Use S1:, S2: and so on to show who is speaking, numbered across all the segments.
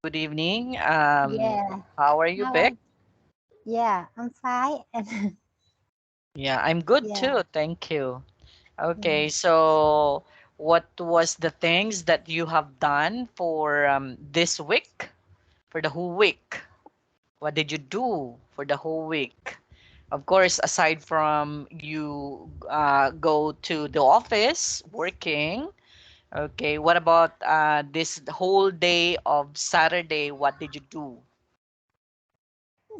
S1: Good evening.
S2: Yeah.
S1: How are you,
S2: How
S1: Beck?
S2: are, yeah, I'm fine. And
S1: Yeah, I'm good
S2: yeah,
S1: too. Thank you.
S2: yeah.
S1: Okay, so what was the things that you have done for this week, for the whole week? What did you do for the whole week? Of course, aside from you go to the office working, okay, what about this whole day of Saturday? What did you do?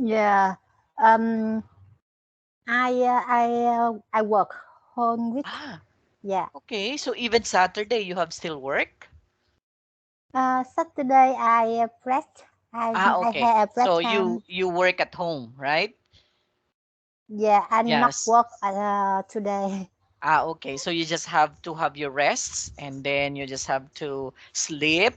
S2: Yeah. Um, I work whole week.
S1: Ah,
S2: Yeah.
S1: okay, so even Saturday you have still work?
S2: Saturday I rest. I
S1: Ah,
S2: I
S1: okay.
S2: have a break
S1: So
S2: time.
S1: you work at home, right?
S2: Yeah, I'm not
S1: Yes.
S2: work today.
S1: Ah, okay. So you just have to have your rests and then you just have to sleep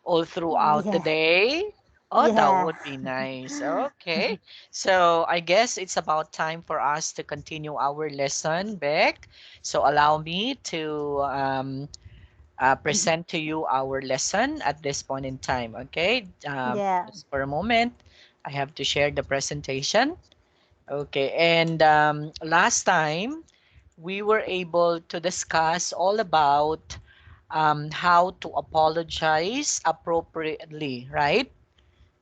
S1: all throughout the
S2: Yeah.
S1: day. Oh, that
S2: Yeah.
S1: would be nice. Okay. So I guess it's about time for us to continue our lesson, Beck. So allow me to present to you our lesson at this point in time. Okay.
S2: Yeah.
S1: Just for a moment, I have to share the presentation. Okay, and last time we were able to discuss all about how to apologize appropriately, right?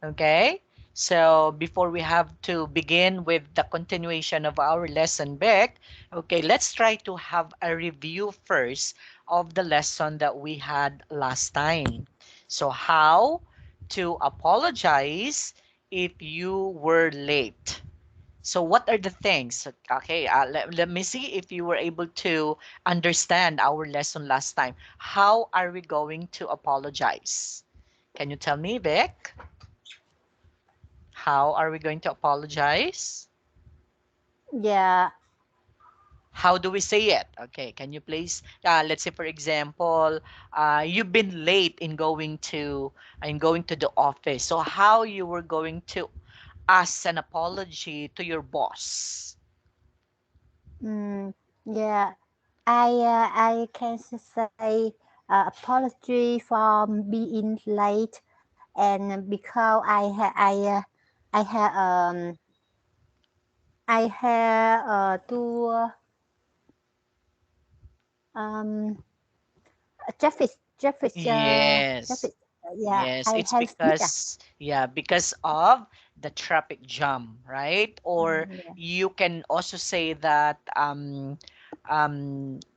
S1: Okay, so before we have to begin with the continuation of our lesson back, okay, let's try to have a review first of the lesson that we had last time. So, how to apologize if you were late. So what are the things? Okay, let me see if you were able to understand our lesson last time. How are we going to apologize? Can you tell me, Vic? How are we going to apologize?
S2: Yeah.
S1: How do we say it? Okay, can you please, let's say for example, you've been late in going to the office. So how you were going to ask an apology to your boss?
S2: Mm, yeah. I can say apology for being late, and because I have I have to um traffic traffic
S1: Yes.
S2: traffic. Yeah,
S1: Yes,
S2: I
S1: it's
S2: have speak.
S1: because, yeah, because of the traffic jam, right? Or
S2: Yeah.
S1: you can also say that,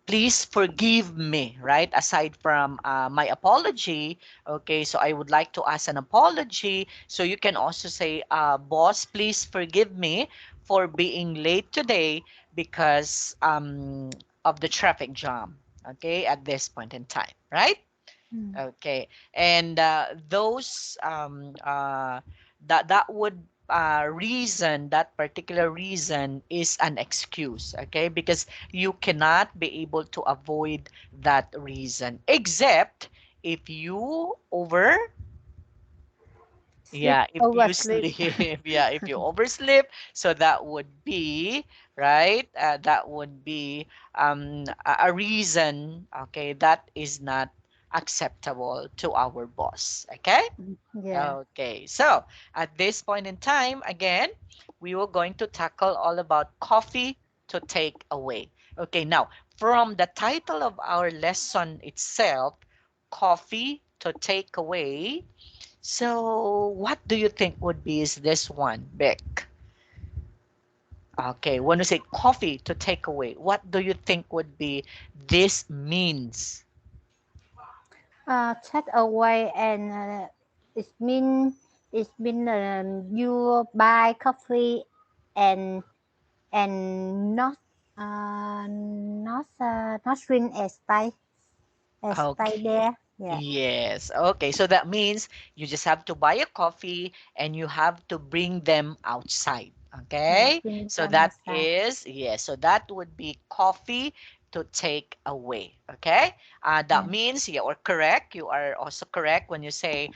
S1: please forgive me, right? Aside from my apology, okay, so I would like to ask an apology. So you can also say, boss, please forgive me for being late today because of the traffic jam, okay, at this point in time, right?
S2: Mm.
S1: Okay, and those that would reason that particular reason is an excuse, okay? Because you cannot be able to avoid that reason, except if you over
S2: Sleep
S1: yeah, if you
S2: oversleep.
S1: sleep, yeah, if you oversleep, so that would be right. That would be a reason. Okay, that is not acceptable to our boss. Okay.
S2: Yeah.
S1: Okay. So at this point in time, again, we were going to tackle all about coffee to take away. Okay. Now, from the title of our lesson itself, coffee to take away. So, what do you think would be is this one, Beck? Okay, when you say coffee to take away, what do you think would be this means?
S2: Take away, and it mean you buy coffee and not not drink and stay
S1: Okay.
S2: there. Yeah.
S1: Yes. Okay. So that means you just have to buy a coffee and you have to bring them outside.
S2: Yeah,
S1: Okay.
S2: bring
S1: So
S2: them
S1: that
S2: outside.
S1: is, yes. So that would be coffee to take away. Okay. That
S2: Yeah.
S1: means you are correct. You are also correct when you say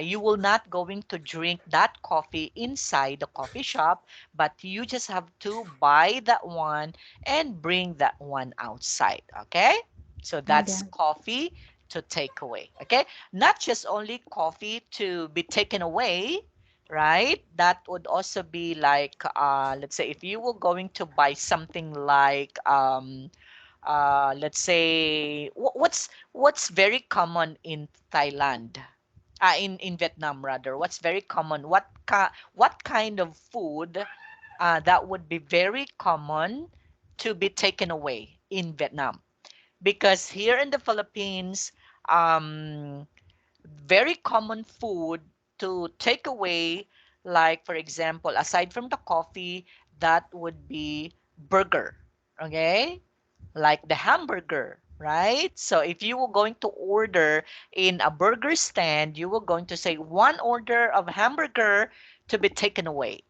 S1: you will not going to drink that coffee inside the coffee shop, but you just have to buy that one and bring that one outside. Okay. So that's
S2: Yeah.
S1: coffee to take away. Okay, not just only coffee to be taken away, right? That would also be like, let's say, if you were going to buy something like, let's say, what's very common in Thailand, in Vietnam rather. What's very common? What kind of food that would be very common to be taken away in Vietnam? Because here in the Philippines, um, very common food to take away, like for example, aside from the coffee, that would be burger. Okay, like the hamburger, right? So if you were going to order in a burger stand, you were going to say one order of hamburger to be taken away,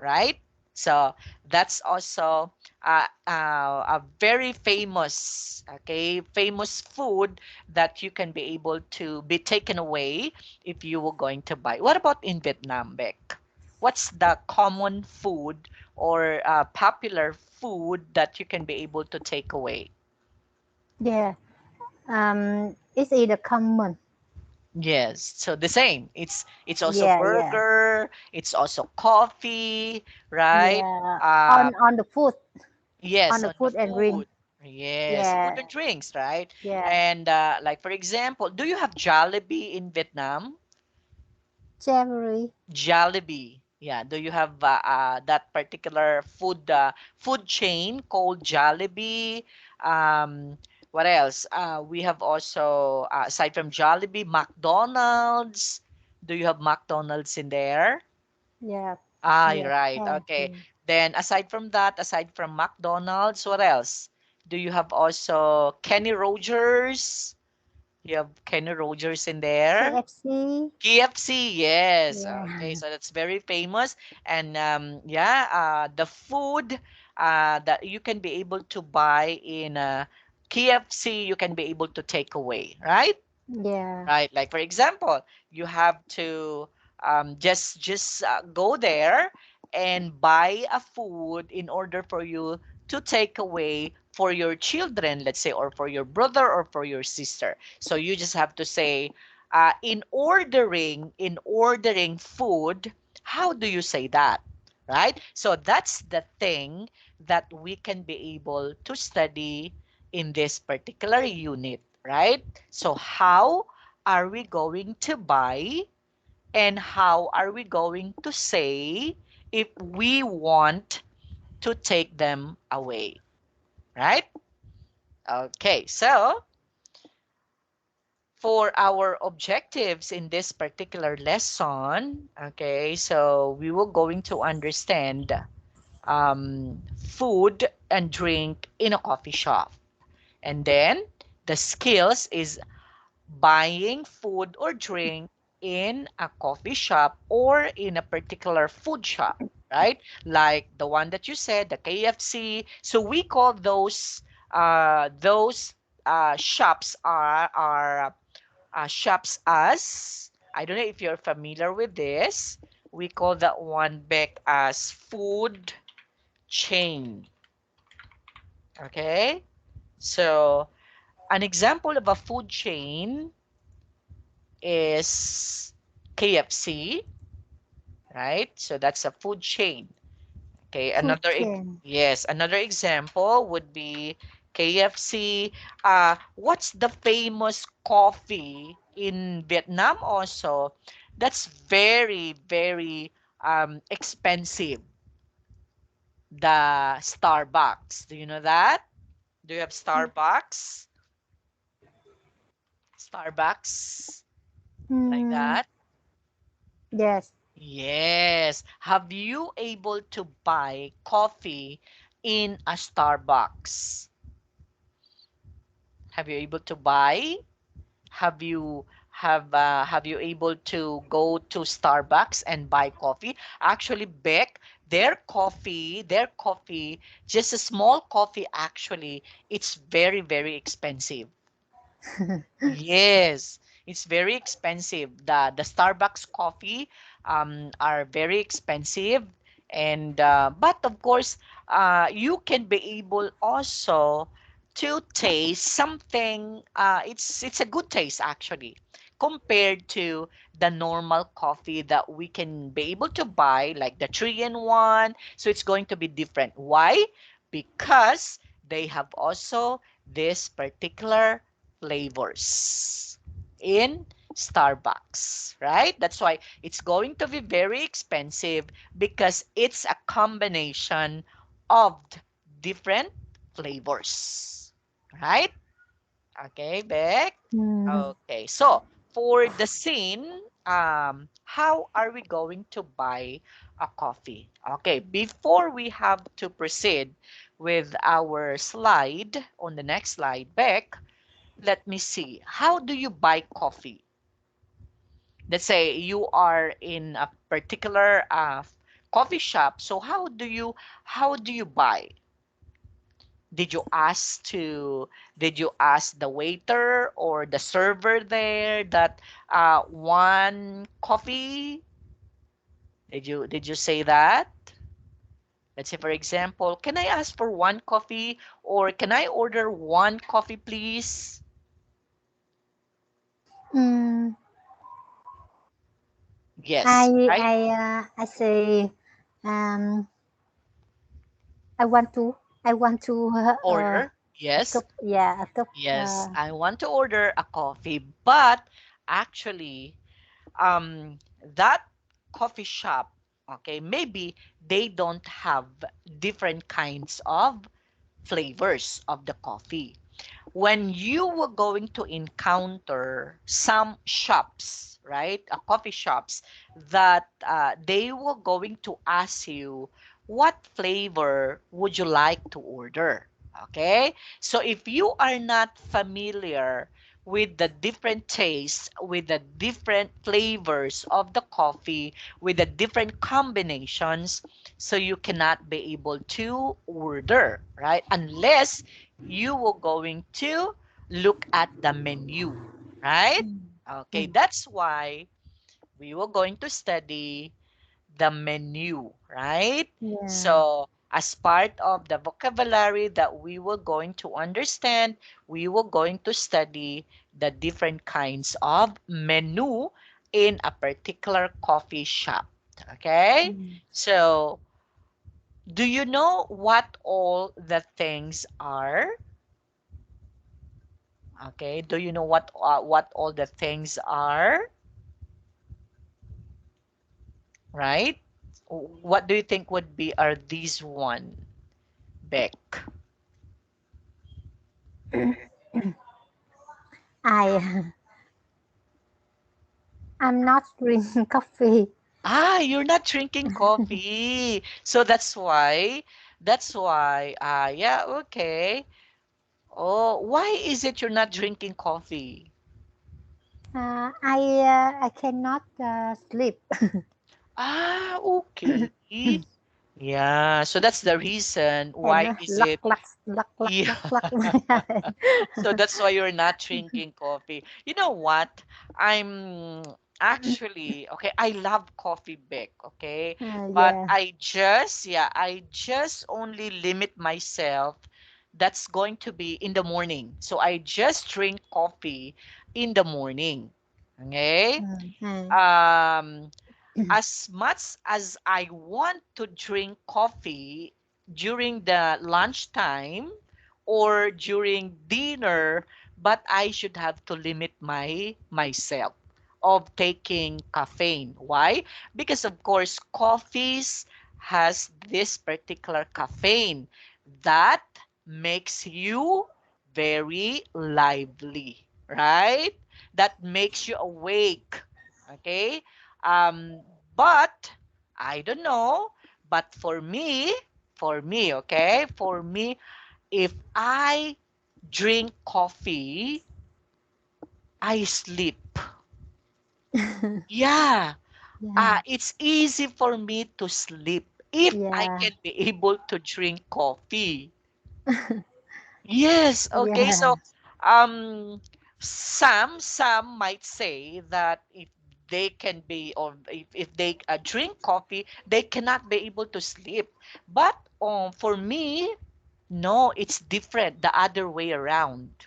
S1: right? So that's also a very famous, okay, famous food that you can be able to be taken away if you were going to buy. What about in Vietnam, Beck? What's the common food or popular food that you can be able to take away?
S2: Yeah. It's either common.
S1: Yes, so the same. It's also
S2: Yeah, yeah,
S1: burger, it's also coffee, right?
S2: yeah.
S1: Uh,
S2: On the food, on
S1: Yes,
S2: the
S1: on the
S2: food and drink.
S1: food. Yes, food
S2: Yeah,
S1: and drinks, right?
S2: yeah.
S1: And like for example, do you have Jollibee in Vietnam?
S2: Cherry.
S1: Jollibee. Yeah, do you have that particular food chain called Jollibee? Um, what else? We have also aside from Jollibee, McDonald's. Do you have McDonald's in there?
S2: Yeah,
S1: Ah,
S2: yeah.
S1: right. Okay.
S2: Candy.
S1: Then aside from that, aside from McDonald's, what else? Do you have also Kenny Rogers? You have Kenny Rogers in there?
S2: KFC.
S1: KFC, yes. Okay,
S2: Yeah,
S1: so that's very famous. And yeah, the food that you can be able to buy in KFC, you can be able to take away, right?
S2: yeah,
S1: Right, like for example, you have to just go there and buy a food in order for you to take away for your children, let's say, or for your brother or for your sister. So you just have to say, in ordering food, how do you say that, right? So that's the thing that we can be able to study in this particular unit, right? So how are we going to buy, and how are we going to say if we want to take them away, right? Okay, so for our objectives in this particular lesson, okay, so we were going to understand food and drink in a coffee shop. And then the skills is buying food or drink in a coffee shop or in a particular food shop, right? Like the one that you said, the KFC. So we call those shops are shops as, I don't know if you're familiar with this. We call that one back as food chain. Okay, so an example of a food chain is KFC, right? So that's a food chain. Okay,
S2: food chain.
S1: yes, another example would be KFC. What's the famous coffee in Vietnam also? That's very, very expensive. The Starbucks. Do you know that? Do you have Starbucks? Starbucks like
S2: Hmm.
S1: that?
S2: Yes.
S1: Yes. Have you able to buy coffee in a Starbucks? Have you able to buy? Have you able to go to Starbucks and buy coffee? Actually, Beck, their coffee, just a small coffee actually, it's very, very expensive. Yes, it's very expensive. The Starbucks coffee are very expensive, and but of course, you can be able also to taste something. It's a good taste actually, compared to the normal coffee that we can be able to buy, like the 3-in-1. So it's going to be different. Why? Because they have also this particular flavors in Starbucks, right? That's why it's going to be very expensive, because it's a combination of different flavors, right? Okay, Beck.
S2: Mm.
S1: Okay, so for the scene, how are we going to buy a coffee? Okay, before we have to proceed with our slide, on the next slide, Beck, let me see. How do you buy coffee? Let's say you are in a particular coffee shop. So how do you buy? Did you ask to did you ask the waiter or the server there that one coffee? Did you say that? Let's say, for example, can I ask for one coffee, or can I order one coffee, please?
S2: Mm.
S1: Yes, right?
S2: I say, um, I want to
S1: Order.
S2: a
S1: Yes.
S2: cup, yeah, a cup.
S1: Yes, I want to order a coffee, but actually, that coffee shop, okay, maybe they don't have different kinds of flavors of the coffee. When you were going to encounter some shops, right, coffee shops, that they were going to ask you, what flavor would you like to order? Okay, so if you are not familiar with the different tastes, with the different flavors of the coffee, with the different combinations, so you cannot be able to order, right? Unless you were going to look at the menu, right?
S2: Mm.
S1: Okay,
S2: Mm.
S1: that's why we were going to study the menu, right?
S2: Yeah.
S1: So, as part of the vocabulary that we were going to understand, we were going to study the different kinds of menu in a particular coffee shop. Okay?
S2: Mm.
S1: So, do you know what all the things are? Okay, do you know what all the things are, right? What do you think would be are these one, Beck?
S2: I I'm not drinking coffee.
S1: Ah, you're not drinking coffee. So that's why yeah, okay. Oh, why is it you're not drinking coffee?
S2: I cannot sleep.
S1: Ah, okay. Yeah, so that's the reason
S2: And
S1: why is
S2: luck,
S1: it
S2: luck, luck, luck,
S1: yeah.
S2: luck, luck.
S1: So that's why you're not drinking coffee. You know what? I'm actually okay. I love coffee, Beck. Okay, but
S2: Yeah.
S1: I just only limit myself. That's going to be in the morning. So I just drink coffee in the morning. Okay.
S2: Mm. Mm.
S1: Um, as much as I want to drink coffee during the lunchtime or during dinner, but I should have to limit myself of taking caffeine. Why? Because of course coffees has this particular caffeine that makes you very lively, right? That makes you awake. Okay? Um, but I don't know. But for me, okay, for me, if I drink coffee, I sleep. Yeah,
S2: Yeah.
S1: it's easy for me to sleep if I
S2: Yeah.
S1: can be able to drink coffee. Yes, okay.
S2: Yeah.
S1: So, um, some might say that if they can be, or if they drink coffee, they cannot be able to sleep. But for me, No, it's different the other way around.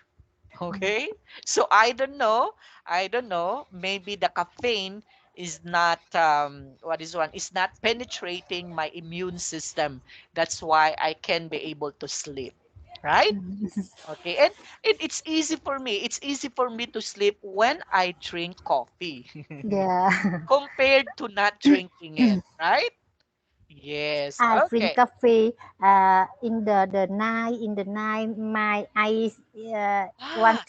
S1: Okay? So I don't know. I don't know. Maybe the caffeine is not what is one is not penetrating my immune system. That's why I can be able to sleep. Right?
S2: Mm.
S1: Okay. And it's easy for me. It's easy for me to sleep when I drink coffee
S2: Yeah.
S1: compared to not drinking it, right? Yes.
S2: I drink
S1: Okay.
S2: coffee in the night my eyes
S1: Ah,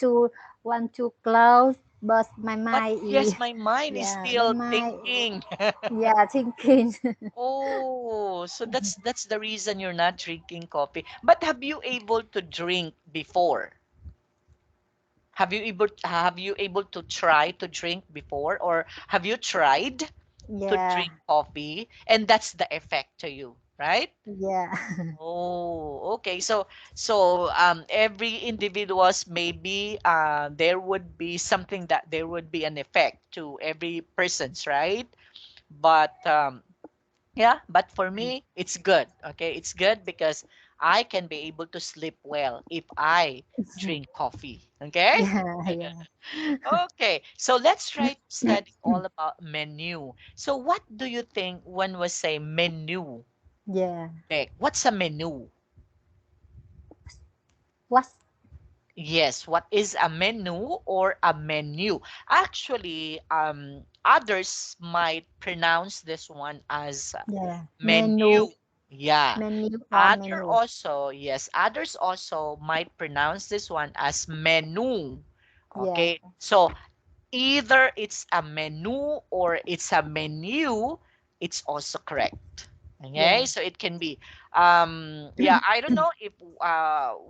S2: want to close, but my
S1: but
S2: mind is
S1: yes, my mind is
S2: yeah, my
S1: still
S2: mind
S1: thinking.
S2: yeah, thinking.
S1: Oh, so that's the reason you're not drinking coffee. But have you able to drink before? Have you able to try to drink before, or have you tried to
S2: Yeah,
S1: drink coffee and that's the effect to you, right?
S2: yeah.
S1: Oh, okay. So every individuals maybe there would be something that there would be an effect to every person's, right? But yeah, but for me, it's good. Okay, it's good because I can be able to sleep well if I drink coffee. Okay?
S2: Yeah, yeah,
S1: Okay, so let's try to study all about menu. So what do you think when we say menu,
S2: yeah.
S1: Beck? What's a menu?
S2: What?
S1: Yes, what is a menu or a menu? Actually, others might pronounce this one as
S2: Yeah, menu,
S1: menu. Yeah.
S2: menu or
S1: Other
S2: menu.
S1: also, yes, others also might pronounce this one as menu.
S2: Yeah,
S1: Okay. So either it's a menu or it's a menu, it's also correct.
S2: yeah,
S1: Okay, so it can be yeah, I don't know if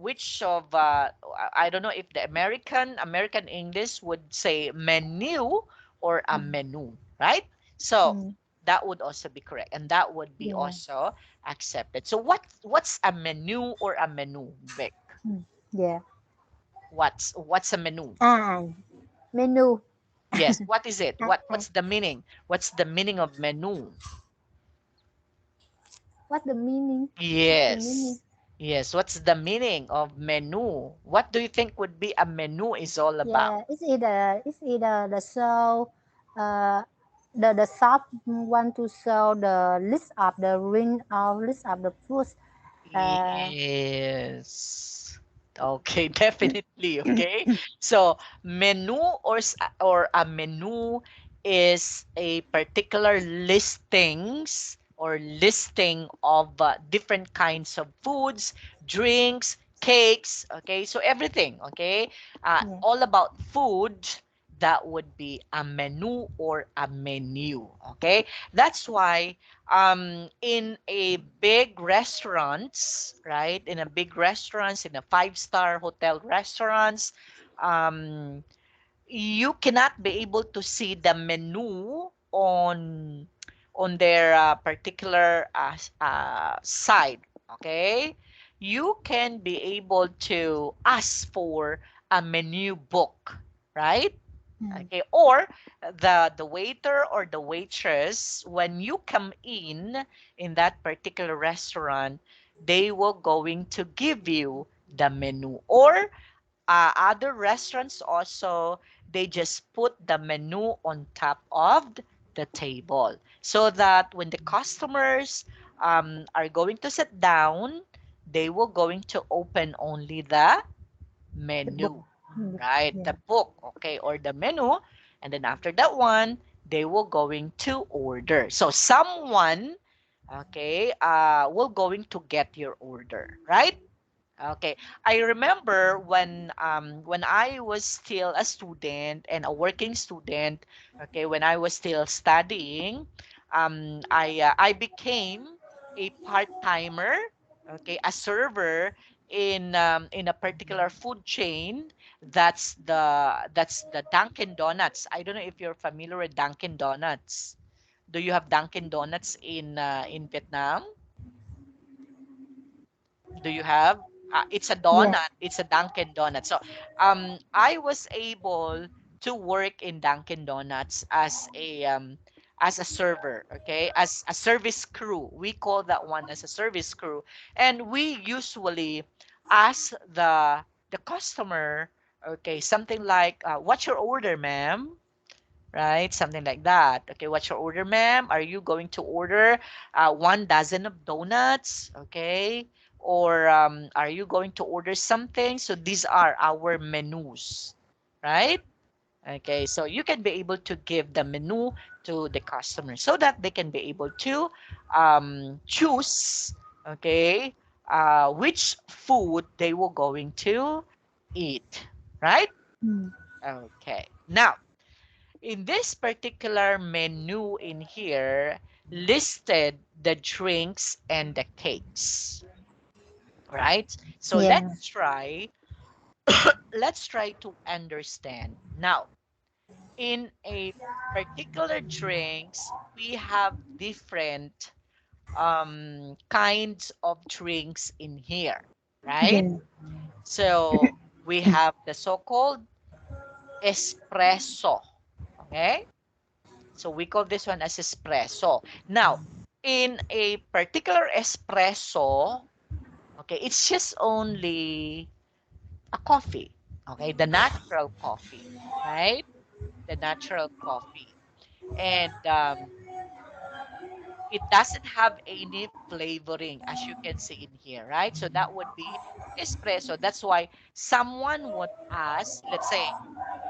S1: which of I don't know if the American English would say menu or a
S2: mm,
S1: menu, right? So
S2: mm,
S1: that would also be correct and that would be
S2: yeah,
S1: also accepted. So what's a menu or a menu, Vic?
S2: mm, yeah.
S1: What's a menu?
S2: Menu.
S1: Yes, what is it?
S2: I, I,
S1: What's the meaning? What's the meaning of menu?
S2: what the meaning? What the meaning?
S1: Yes. Yes, what's the meaning of menu? What do you think would be a menu is all about?
S2: Yeah, it's either the show, uh, the shop want to show the list of the ring or list of the foods. Uh,
S1: Yes. Okay, definitely. Okay. So menu or a menu is a particular listings or listing of different kinds of foods, drinks, cakes. Okay, so everything. Okay,
S2: yeah,
S1: all about food. That would be a menu or a menu. Okay, that's why in a big restaurants, right? In a big restaurants, in a five-star hotel restaurants, um, you cannot be able to see the menu on their particular side. Okay, you can be able to ask for a menu book, right?
S2: mm,
S1: Okay, or the waiter or the waitress, when you come in that particular restaurant, they will going to give you the menu. Or other restaurants also, they just put the menu on top of the table so that when the customers are going to sit down, they will going to open only the
S2: the book.
S1: menu,
S2: Mm,
S1: right?
S2: yeah,
S1: The book, okay, or the menu. And then after that one, they will going to order. So someone, okay, will going to get your order, right? Okay. I remember when I was still a student and a working student, okay, when I was still studying, I became a part-timer, okay, a server in a particular food chain. That's the Dunkin' Donuts. I don't know if you're familiar with Dunkin' Donuts. Do you have Dunkin' Donuts in Vietnam? Do you have? It's a
S2: yes,
S1: donut. It's a Dunkin' Donut. So, I was able to work in Dunkin' Donuts as as a server, okay, as a service crew. We call that one as a service crew, and we usually ask the customer, okay, something like, "What's your order, ma'am?" Right? Something like that. Okay, what's your order, ma'am? Are you going to order 1 dozen of donuts? Okay. Or are you going to order something? So these are our menus, right? Okay, so you can be able to give the menu to the customer so that they can be able to choose, okay, which food they were going to eat, right?
S2: Mm.
S1: Okay. Now, in this particular menu in here, listed the drinks and the cakes, right? So
S2: Yeah.
S1: let's try to understand. Now, in a particular drinks, we have different kinds of drinks in here, right?
S2: Yeah.
S1: So we have the so-called espresso, okay? So we call this one as espresso. Now, in a particular espresso, okay, it's just only a coffee, okay, the natural coffee, right? The natural coffee. And it doesn't have any flavoring, as you can see in here, right? So that would be espresso. That's why someone would ask, let's say,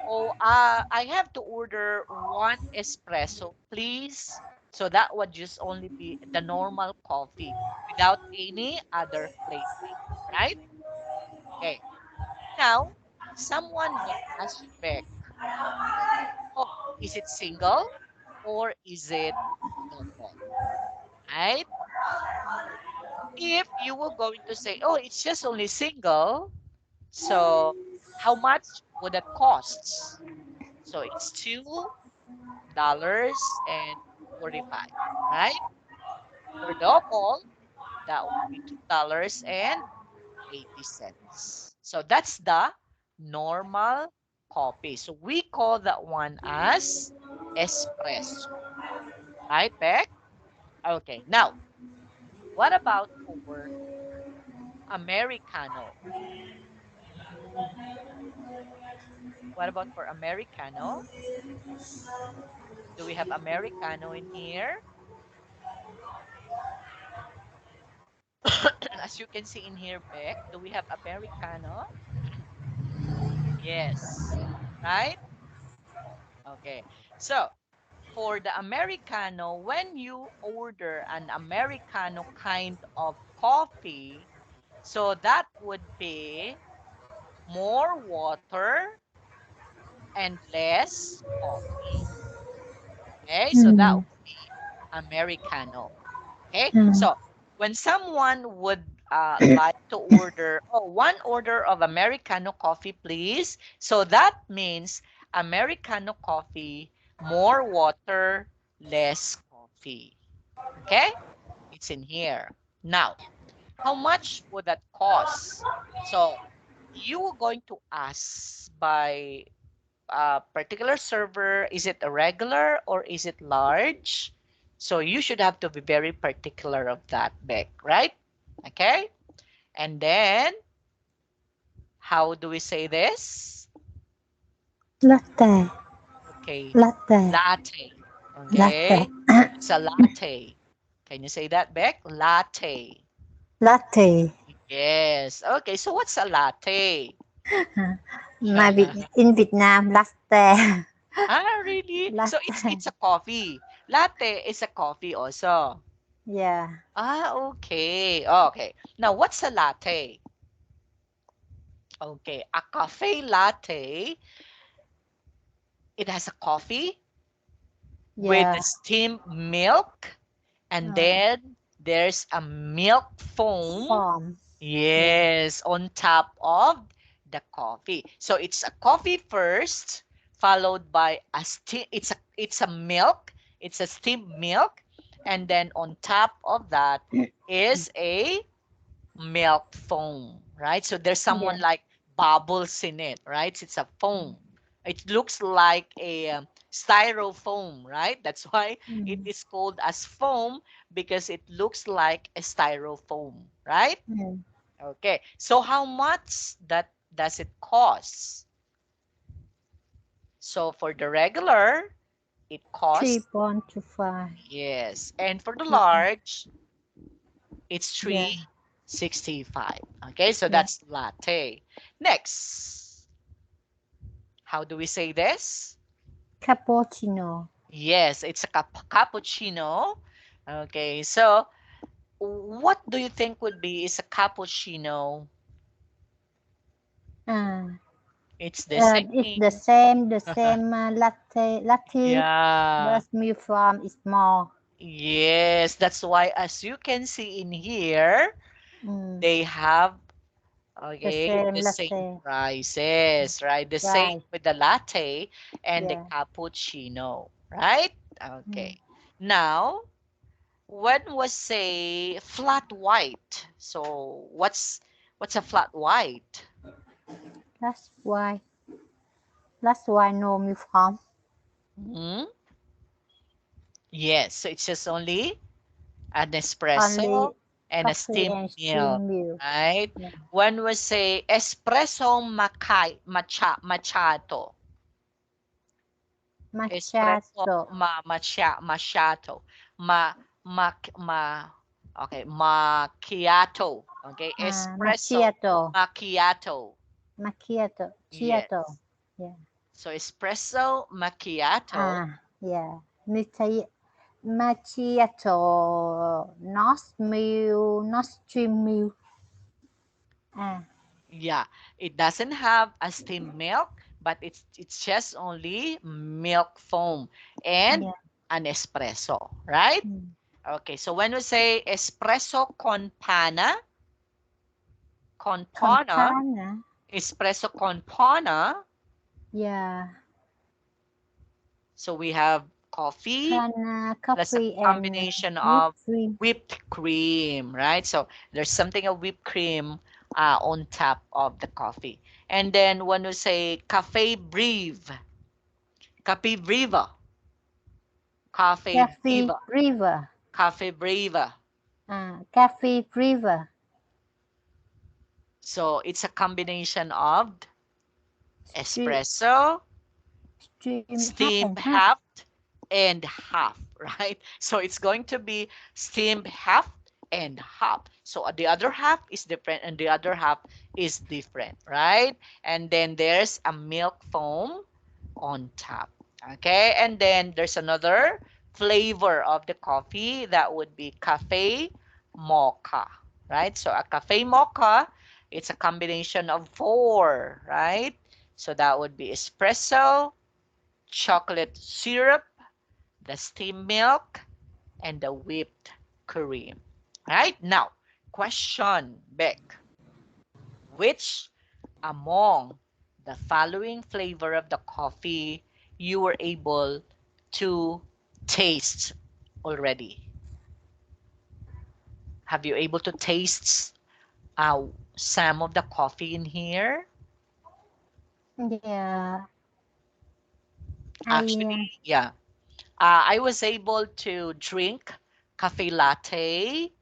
S1: "Oh, I have to order 1 espresso, please." So that would just only be the normal coffee without any other flavoring, right? Okay. Now, someone would ask you back, "Oh, is it single or is it double?" Right? If you were going to say, "Oh, it's just only single," so how much would that cost? So it's $2.45, right? For double, that would be $2.80. So that's the normal coffee. So we call that one as espresso, right, Beck? Okay. Now, what about for Americano? What about for Americano? Do we have Americano in here? As you can see in here, Beck, do we have Americano? Yes. Right? Okay. So, for the Americano, when you order an Americano kind of coffee, so that would be more water and less coffee. Okay, so that
S2: Mm.
S1: would be Americano. Okay,
S2: Mm.
S1: so when someone would like to order, oh, 1 order of Americano coffee, please. So that means Americano coffee, more water, less coffee. Okay, it's in here. Now, how much would that cost? So you are going to ask by particular server, is it a regular or is it large? So you should have to be very particular of that, Beck, right? Okay. And then, how do we say this?
S2: Latte.
S1: Okay.
S2: Latte.
S1: Latte.
S2: Latte.
S1: Okay. It's a latte. Can you say that, Beck? Latte.
S2: Latte.
S1: Yes. Okay. So what's a latte?
S2: My in Vietnam, latte.
S1: Really? So
S2: Latte.
S1: it's a coffee. Latte is a coffee also.
S2: Yeah.
S1: Okay. Oh, okay. Now, what's a latte? Okay, a cafe latte, it has a coffee with
S2: Yeah.
S1: the steamed milk, and
S2: Uh,
S1: then there's a milk foam,
S2: form. Yeah.
S1: yes, on top of the coffee. So it's a coffee first, followed by a steam, it's a milk, it's a steamed milk, and then on top of that is a milk foam, right? So there's
S2: Yeah.
S1: someone like bubbles in it, right? It's a foam. It looks like a styrofoam, right? That's why it
S2: Mm.
S1: is called as foam because it looks like a styrofoam, right?
S2: Mm.
S1: Okay. So how much that does it cost? So for the regular, it costs,
S2: 3.25.
S1: yes. And for the
S2: Yeah.
S1: large, it's
S2: Yeah.
S1: 365. Okay, so
S2: Yeah.
S1: that's latte. Next, how do we say this?
S2: Cappuccino.
S1: Yes, it's a cappuccino. Okay, so what do you think would be is a cappuccino?
S2: Ah.
S1: It's the
S2: It's
S1: same.
S2: the same latte.
S1: Yeah.
S2: But milk from is more.
S1: Yes, that's why as you can see in here,
S2: Mm.
S1: they have
S2: The
S1: okay
S2: same
S1: the same
S2: latte.
S1: prices, right? The same
S2: Right.
S1: with the latte and the
S2: Yeah.
S1: cappuccino, right?
S2: Mm.
S1: Okay. Now, when was say flat white? So what's a flat white?
S2: That's why. That's why no milk from.
S1: Hmm. Yes, so it's just only an espresso
S2: Only
S1: and a
S2: coffee
S1: steamed
S2: and
S1: milk,
S2: steam milk.
S1: right?
S2: Yeah.
S1: When we say espresso macchiato, espresso
S2: Macchiato.
S1: macchiato, ma ma ma okay, macchiato, okay, espresso
S2: Macchiato.
S1: macchiato.
S2: Macchiato. Chiato.
S1: Yes.
S2: Yeah.
S1: So espresso macchiato.
S2: Yeah. Macchiato. Not milk. Not stream milk. Ah.
S1: Yeah, it doesn't have a steamed milk, but it's just only milk foam and
S2: Yeah.
S1: an espresso, right?
S2: Mm.
S1: Okay, so when we say espresso con pana,
S2: Campana.
S1: espresso con pana,
S2: Yeah.
S1: so we have coffee plus a
S2: Coffee and
S1: combination of
S2: whipped cream.
S1: whipped cream, right? So there's something of whipped cream on top of the coffee. And then when we say cafe breve, cafe
S2: Coffee
S1: breve,
S2: river.
S1: cafe breve.
S2: Coffee river.
S1: So it's a combination of
S2: Stream,
S1: espresso,
S2: stream half
S1: steamed
S2: and half.
S1: half, and half, right? So it's going to be steamed half and half. So the other half is different and the other half is different, right? And then there's a milk foam on top. Okay, and then there's another flavor of the coffee that would be cafe mocha, right? So a cafe mocha, it's a combination of four, right? So that would be espresso, chocolate syrup, the steamed milk, and the whipped cream. Right? Now, question, Beck. Which among the following flavor of the coffee you were able to taste already? Have you able to taste some of the coffee in here?
S2: Yeah. I
S1: Actually, yeah. I was able to drink cafe latte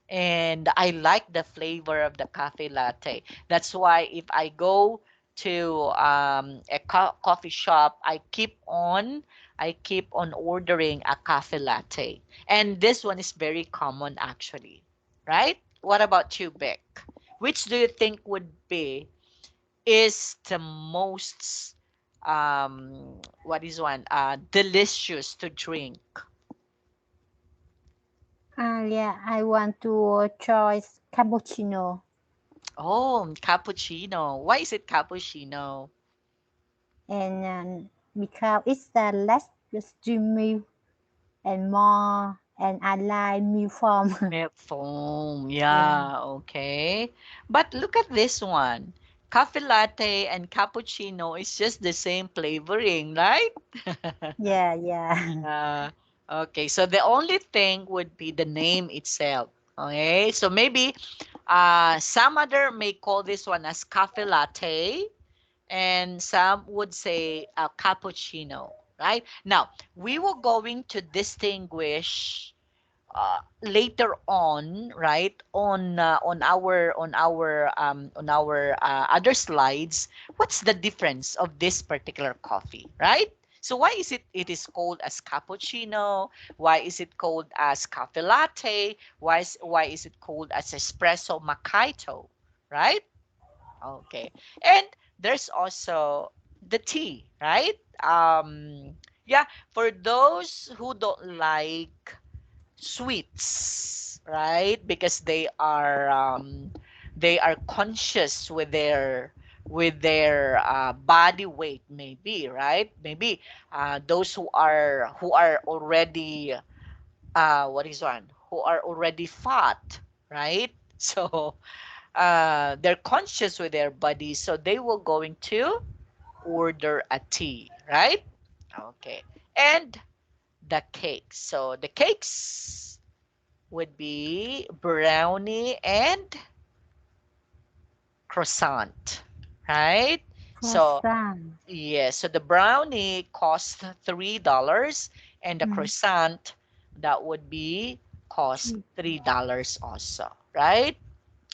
S1: and I like the flavor of the cafe latte. That's why if I go to a coffee shop, I keep on ordering a cafe latte. And this one is very common actually, right? What about you, Beck? Which do you think would be is the most what is one delicious to drink?
S2: yeah. I want to choose cappuccino
S1: Oh, cappuccino. Why is it cappuccino?
S2: and because it's the less stream milk and more and I like milk from.
S1: Milk foam.
S2: Yeah.
S1: Yeah, okay. But look at this one. Cafe latte and cappuccino is just the same flavoring, right?
S2: Yeah. Yeah.
S1: Yeah. Okay, so the only thing would be the name itself. Okay, so maybe some other may call this one as cafe latte, and some would say a cappuccino, right? Now, we will going to distinguish later on, right, on our other slides, what's the difference of this particular coffee, right? So why is it is called as cappuccino? Why is it called as cafe latte? Why is it called as espresso macchiato, right? Okay. And there's also the tea, right? Yeah, for those who don't like sweets, right? Because they are conscious with their body weight, maybe, right? Maybe those who are already what is one who are already fat, right? So they're conscious with their body, so they will going to order a tea, right? Okay. And the cakes. So the cakes would be brownie and croissant, right? So
S2: Croissant.
S1: yes, so the brownie costs $3 and the
S2: Mm.
S1: croissant that would be cost
S2: Tea.
S1: $3 also, right?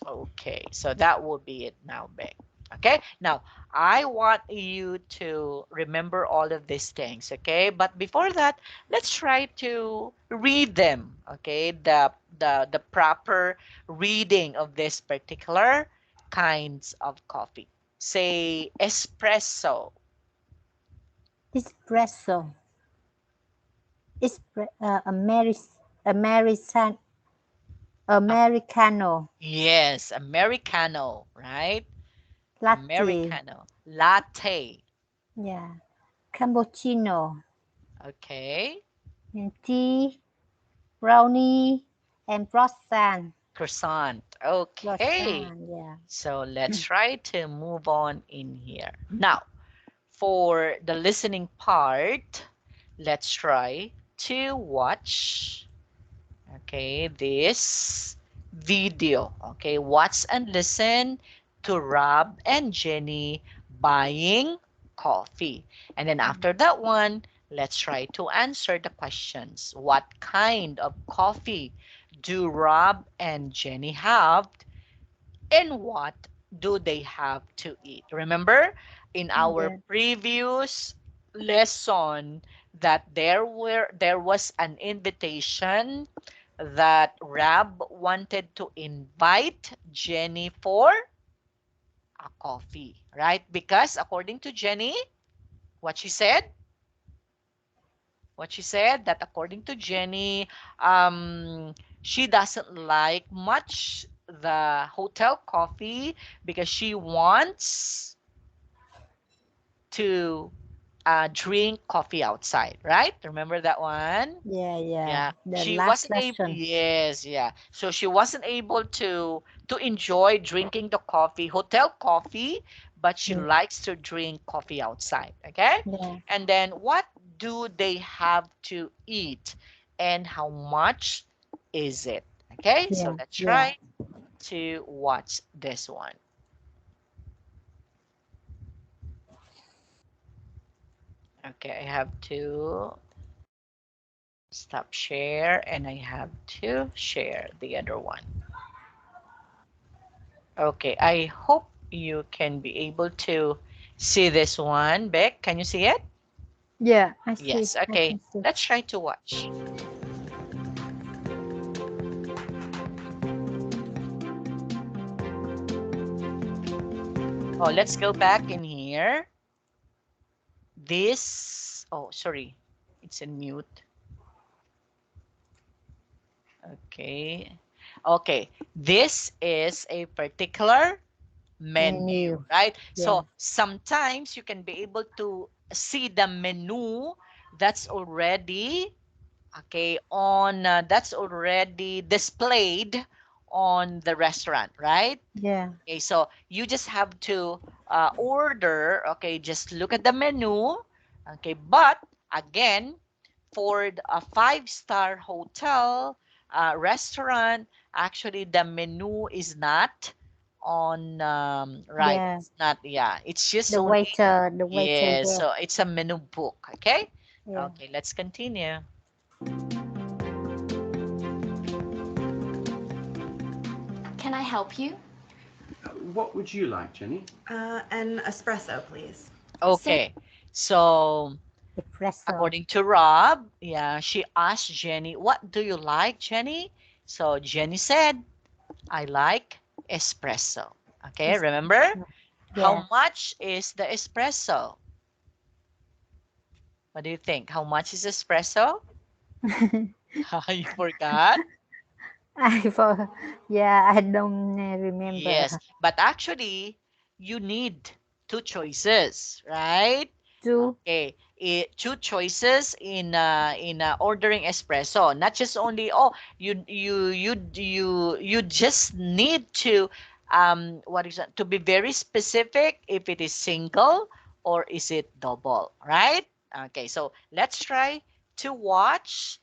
S1: Okay, so that will be it now, Beck. Okay, now I want you to remember all of these things, okay? But before that, let's try to read them, okay? The proper reading of this particular kinds of coffee. Say espresso,
S2: Espresso. American.
S1: um,
S2: Americano.
S1: yes, americano, right?
S2: Latte.
S1: Americano, latte,
S2: Yeah. Cappuccino.
S1: okay?
S2: And tea. Brownie. And croissant.
S1: Croissant. Okay.
S2: Croissant. Yeah.
S1: So let's try to move on in here. Now, for the listening part, let's try to watch, okay, this video. Okay, watch and listen to Rob and Jenny buying coffee. And then after that one, let's try to answer the questions. What kind of coffee do Rob and Jenny have? And what do they have to eat? Remember in our
S2: Yeah.
S1: previous lesson that there was an invitation that Rab wanted to invite Jenny for a coffee, right? Because according to Jenny, what she said, that according to Jenny, she doesn't like much the hotel coffee because she wants to drink coffee outside, right? Remember that one?
S2: Yeah. Yeah.
S1: Yeah,
S2: The
S1: she
S2: last
S1: wasn't able.
S2: lesson.
S1: Yes, yeah. So she wasn't able to enjoy drinking the coffee, hotel coffee, but she
S2: Yeah.
S1: likes to drink coffee outside. Okay,
S2: Yeah.
S1: and then what do they have to eat, and how much is it? Okay, so
S2: Yeah.
S1: let's
S2: Yeah.
S1: try to watch this one. Okay, I have to stop share, and I have to share the other one. Okay, I hope you can be able to see this one. Beck, can you see it?
S2: Yeah. I see.
S1: Yes,
S2: I
S1: okay.
S2: can see.
S1: Let's try to watch. Oh, let's go back in here. Oh, sorry. It's in mute. Okay. Okay. This is a particular menu,
S2: Menu.
S1: right?
S2: Yeah.
S1: So sometimes you can be able to see the menu that's already okay on that's already displayed on the restaurant, right?
S2: Yeah.
S1: Okay, so you just have to order. Okay, just look at the menu. Okay, but again, for a five-star hotel restaurant, actually the menu is not on right.
S2: Yeah.
S1: It's not, yeah, it's just
S2: The
S1: only,
S2: waiter. The waiter
S1: yeah,
S2: there.
S1: so it's a menu book. Okay,
S2: Yeah.
S1: Okay, let's continue.
S3: Can I help you?
S4: What would you like, Jenny?
S5: An espresso, please.
S3: Same.
S1: Okay, so
S2: Espresso.
S1: according to Rob, yeah, she asked Jenny, "What do you like, Jenny?" So Jenny said, "I like espresso." Okay, remember?
S2: Espresso. Yeah.
S1: How much is the espresso? What do you think? How much is espresso? You forgot?
S2: I for yeah, I don't
S1: Yes,
S2: remember.
S1: but actually, you need two choices, right?
S2: Two.
S1: Okay, two choices in ordering espresso. Not just only you just need to what is that? To be very specific if it is single or is it double, right? Okay, so let's try to watch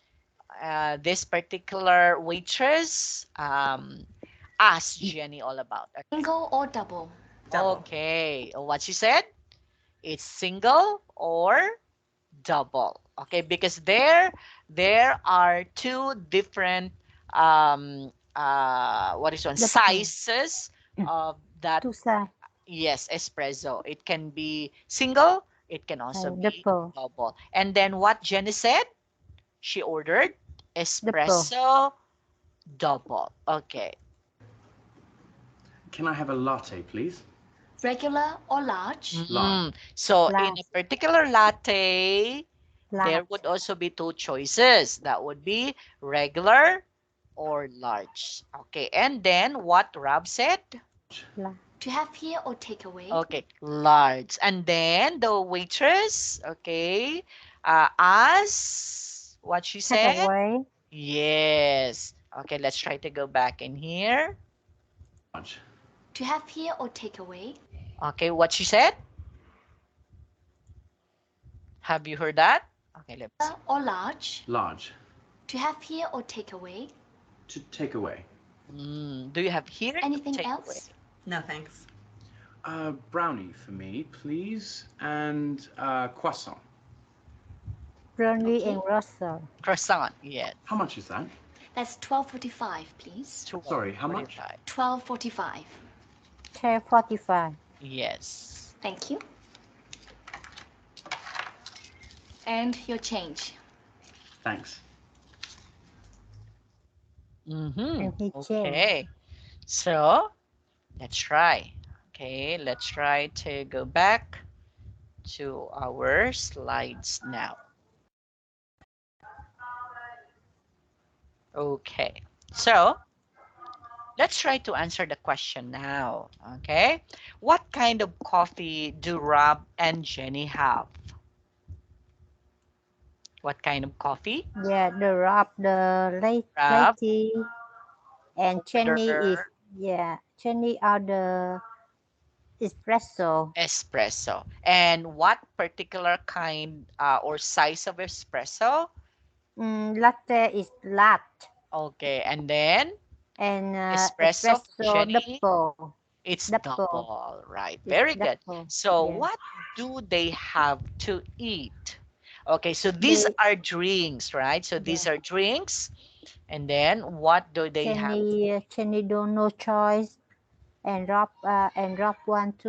S1: this particular waitress ask Jenny all about. Okay,
S3: Single or double?
S5: Double.
S1: okay, what she said? It's single or double. Okay, because there are two different what is one
S2: The
S1: sizes of that.
S2: two side.
S1: Yes, espresso. It can be single, it can also be
S2: Double.
S1: double. And then what Jenny said? She ordered
S2: Double.
S1: espresso double. Okay.
S4: Can I have a latte, please?
S3: Regular or large?
S4: Large.
S1: So in a
S2: Large.
S1: particular latte, there
S2: Large.
S1: would also be two choices. That would be regular or large. Okay, and then what Rob said?
S2: Large.
S3: To have here or take away?
S1: Okay, large. And then the waitress, okay, asked what she
S2: Take
S1: said.
S2: away.
S1: Yes. Okay, let's try to go back in here.
S4: Large.
S3: To have here or take away?
S1: Okay, what she said? Have you heard that? Okay, let me see.
S3: Or large?
S4: Large.
S3: To have here or take away?
S4: To take away.
S1: Do you have here to
S3: Anything
S1: take away?
S3: else?
S5: No, thanks.
S4: Brownie for me, please, and croissant.
S2: Brownie
S3: Okay.
S2: and Russell.
S1: Croissant, yes.
S4: How much is that?
S3: That's 12.45, please.
S4: Sorry, how much?
S1: 12.45.
S3: 12.45.
S2: Chair 45.
S1: Yes.
S3: Thank you. And your change.
S4: Thanks.
S1: Mm-hmm.
S2: And he changed.
S1: Okay. So let's try. Okay, let's try to go back to our slides now. Okay. So let's try to answer the question now. Okay. What kind of coffee do Rob and Jenny have? What kind of coffee?
S2: Yeah, the Rob, the
S1: Rob
S2: lady, and Jenny is,
S1: order
S2: yeah, Jenny are the espresso.
S1: espresso. And what particular kind or size of espresso?
S2: Latte is latte.
S1: Okay. And then
S2: And
S1: espresso for
S2: espresso
S1: Jenny,
S2: double.
S1: it's
S2: Double.
S1: double, right?
S2: It's
S1: Very good.
S2: double.
S1: So
S2: Yeah.
S1: what do they have to eat? Okay, so these
S2: They,
S1: are drinks, right? So these
S2: yeah.
S1: are drinks. And then what do they have to
S2: Jenny don't no choice. And Rob want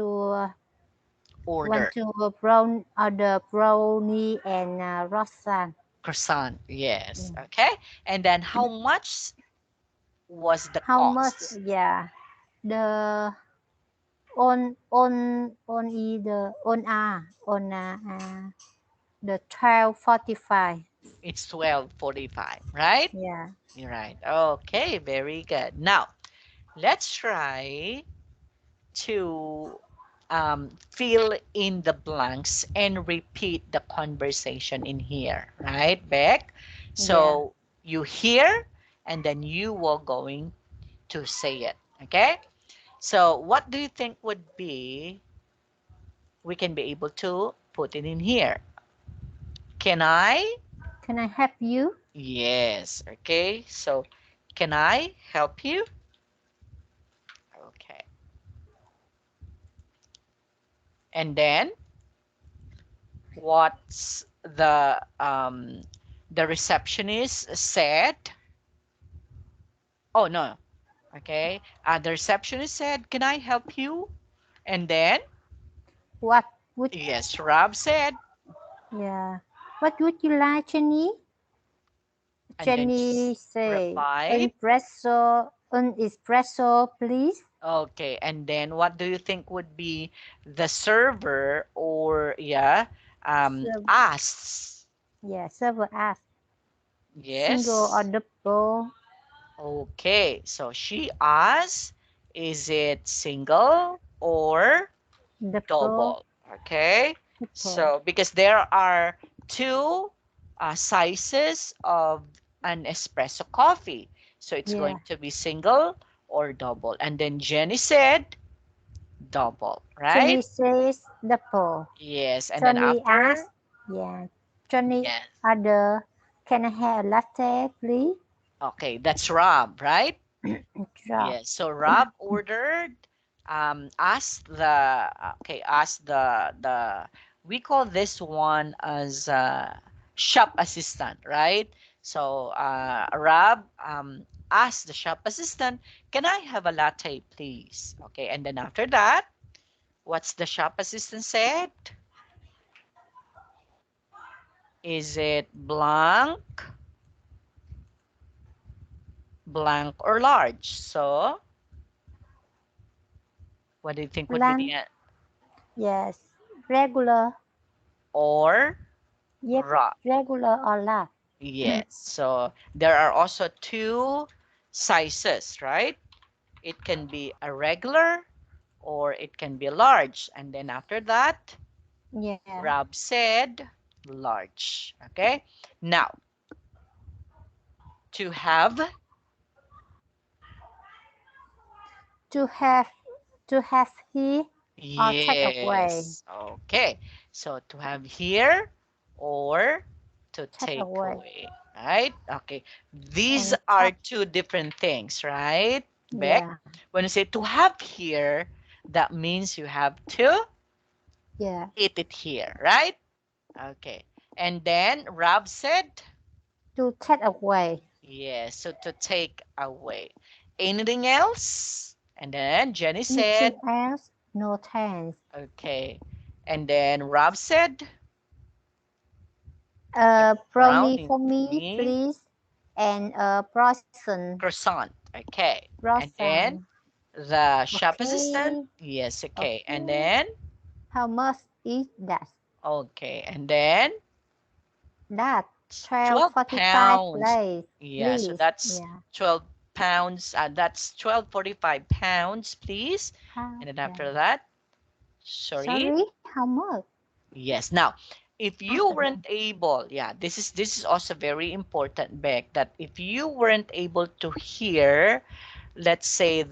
S1: order?
S2: to brown the brownie and Rosan.
S1: Croissant, yes.
S2: Yeah.
S1: Okay. And then how much was the
S2: How much?
S1: cost?
S2: Yeah. The on either on the 12:45.
S1: It's 12.45, right?
S2: Yeah.
S1: You're right. Okay, very good. Now, let's try to fill in the blanks and repeat the conversation in here, right, Beck?
S2: Yeah.
S1: So you hear and then you will going to say it, okay? So what do you think would be, we can be able to put it in here? Can I?
S2: Can I help you?
S1: Yes, okay. So can I help you? Okay. And then what's the receptionist said, oh no, okay, the receptionist said, "Can I help you?" And then
S2: What would
S1: yes, Rob said,
S2: yeah? What would you like, Jenny?
S1: and then
S2: Jenny say,
S1: replied,
S2: an espresso, please.
S1: okay, and then what do you think would be the server or yeah,
S2: So,
S1: asks?
S2: yeah, server asked, single or
S1: Yes.
S2: double?
S1: Okay, so she asks, is it single or
S2: Double,
S1: double? Okay,
S2: double.
S1: so because there are two sizes of an espresso coffee, so it's
S2: Yeah.
S1: going to be single or double. And then Jenny said double, right?
S2: Jenny says double.
S1: Yes, and then
S2: Johnny
S1: after,
S2: asks, yeah. Johnny
S1: yes,
S2: order, can I have a latte, please?
S1: okay, that's Rob, right?
S2: Drop.
S1: Yes, so Rob ordered, asked the, okay, asked the, we call this one as shop assistant, right? So Rob asked the shop assistant, "Can I have a latte, please?" Okay, and then after that, what's the shop assistant said? Is it blank or large? So what do you think would be the
S2: Blank, yes. Regular,
S1: or
S2: yep.
S1: raw?
S2: Regular or large.
S1: Yes. So there are also two sizes, right? It can be a regular or it can be large. And then after that,
S2: Yeah.
S1: Rob said large. Okay. Now, to have,
S2: To have, to have here or take away.
S1: yes. Okay. So to have here or to
S2: Take
S1: take
S2: away.
S1: away, right? Okay. These
S2: And
S1: are
S2: top,
S1: two different things, right, Beck?
S2: yeah.
S1: When you say to have here, that means you have to
S2: Yeah.
S1: eat it here, right? Okay. And then Rob said,
S2: To take away.
S1: yes, so to take away. Anything else? And then Jenny said,
S2: Anything else? No thanks.
S1: okay. And then Rob said, yeah,
S2: Brownie
S1: brownie
S2: for
S1: for
S2: me,
S1: me,
S2: please. And croissant.
S1: croissant. Okay. And then
S2: Croissant.
S1: the shop assistant,
S2: Okay.
S1: yes, okay. And
S2: Okay.
S1: then,
S2: How much is that?
S1: okay. And then
S2: That
S1: 12
S2: 12.45
S1: pounds.
S2: please.
S1: Yeah, so
S2: Please.
S1: that's
S2: Yeah.
S1: 12 pounds. That's 12.45 pounds, please. And then
S2: Yeah.
S1: after that, sorry.
S2: Sorry, how much?
S1: Yes. Now, if you
S2: After
S1: weren't
S2: that.
S1: able, yeah, this is also very important, Beck, that if you weren't able to hear, let's say